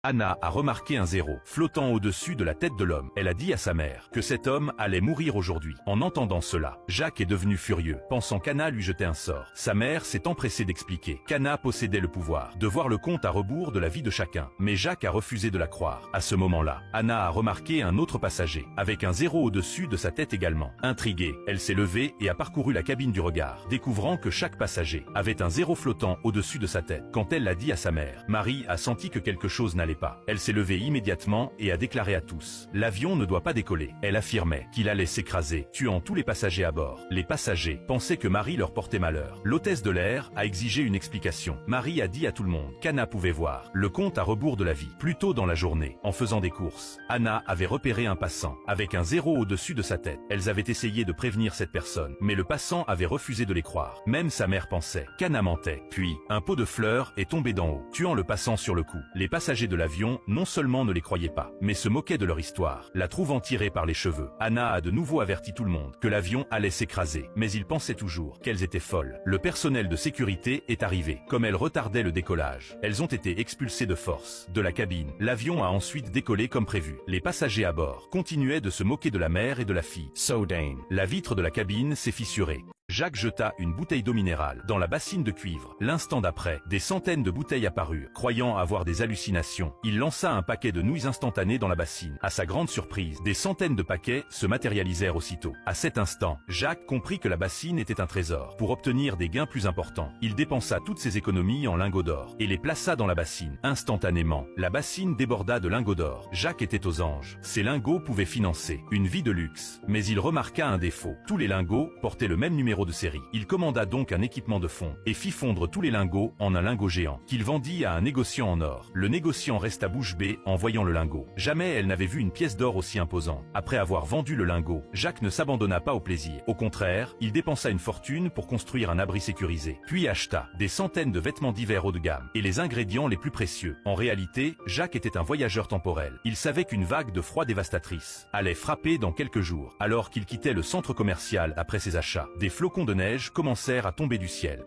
Anna a remarqué un zéro flottant au-dessus de la tête de l'homme. Elle a dit à sa mère que cet homme allait mourir aujourd'hui. En entendant cela, Jacques est devenu furieux, pensant qu'Anna lui jetait un sort. Sa mère s'est empressée d'expliquer qu'Anna possédait le pouvoir de voir le compte à rebours de la vie de chacun. Mais Jacques a refusé de la croire. À ce moment-là, Anna a remarqué un autre passager, avec un zéro au-dessus de sa tête également. Intriguée, elle s'est levée et a parcouru la cabine du regard, découvrant que chaque passager avait un zéro flottant au-dessus de sa tête. Quand elle l'a dit à sa mère, Marie a senti que quelque chose n'allait pas. Elle s'est levée immédiatement et a déclaré à tous: l'avion ne doit pas décoller. Elle affirmait qu'il allait s'écraser, tuant tous les passagers à bord. Les passagers pensaient que Marie leur portait malheur. L'hôtesse de l'air a exigé une explication. Marie a dit à tout le monde qu'Anna pouvait voir le compte à rebours de la vie. Plus tôt dans la journée, en faisant des courses, Anna avait repéré un passant avec un zéro au-dessus de sa tête. Elles avaient essayé de prévenir cette personne, mais le passant avait refusé de les croire. Même sa mère pensait qu'Anna mentait. Puis, un pot de fleurs est tombé d'en haut, tuant le passant sur le coup. Les passagers de l'avion non seulement ne les croyaient pas, mais se moquaient de leur histoire, la trouvant tirée par les cheveux. Anna a de nouveau averti tout le monde que l'avion allait s'écraser, mais ils pensaient toujours qu'elles étaient folles. Le personnel de sécurité est arrivé. Comme elles retardaient le décollage, elles ont été expulsées de force de la cabine. L'avion a ensuite décollé comme prévu. Les passagers à bord continuaient de se moquer de la mère et de la fille. Soudain, la vitre de la cabine s'est fissurée. Jacques jeta une bouteille d'eau minérale dans la bassine de cuivre. L'instant d'après, des centaines de bouteilles apparurent. Croyant avoir des hallucinations, il lança un paquet de nouilles instantanées dans la bassine. À sa grande surprise, des centaines de paquets se matérialisèrent aussitôt. À cet instant, Jacques comprit que la bassine était un trésor. Pour obtenir des gains plus importants, il dépensa toutes ses économies en lingots d'or et les plaça dans la bassine. Instantanément, la bassine déborda de lingots d'or. Jacques était aux anges. Ces lingots pouvaient financer une vie de luxe. Mais il remarqua un défaut. Tous les lingots portaient le même numéro de série. Il commanda donc un équipement de fond et fit fondre tous les lingots en un lingot géant qu'il vendit à un négociant en or. Le négociant resta bouche bée en voyant le lingot. Jamais elle n'avait vu une pièce d'or aussi imposante. Après avoir vendu le lingot, Jacques ne s'abandonna pas au plaisir. Au contraire, il dépensa une fortune pour construire un abri sécurisé, puis acheta des centaines de vêtements d'hiver haut de gamme et les ingrédients les plus précieux. En réalité, Jacques était un voyageur temporel. Il savait qu'une vague de froid dévastatrice allait frapper dans quelques jours. Alors qu'il quittait le centre commercial après ses achats, des flocons de neige commencèrent à tomber du ciel.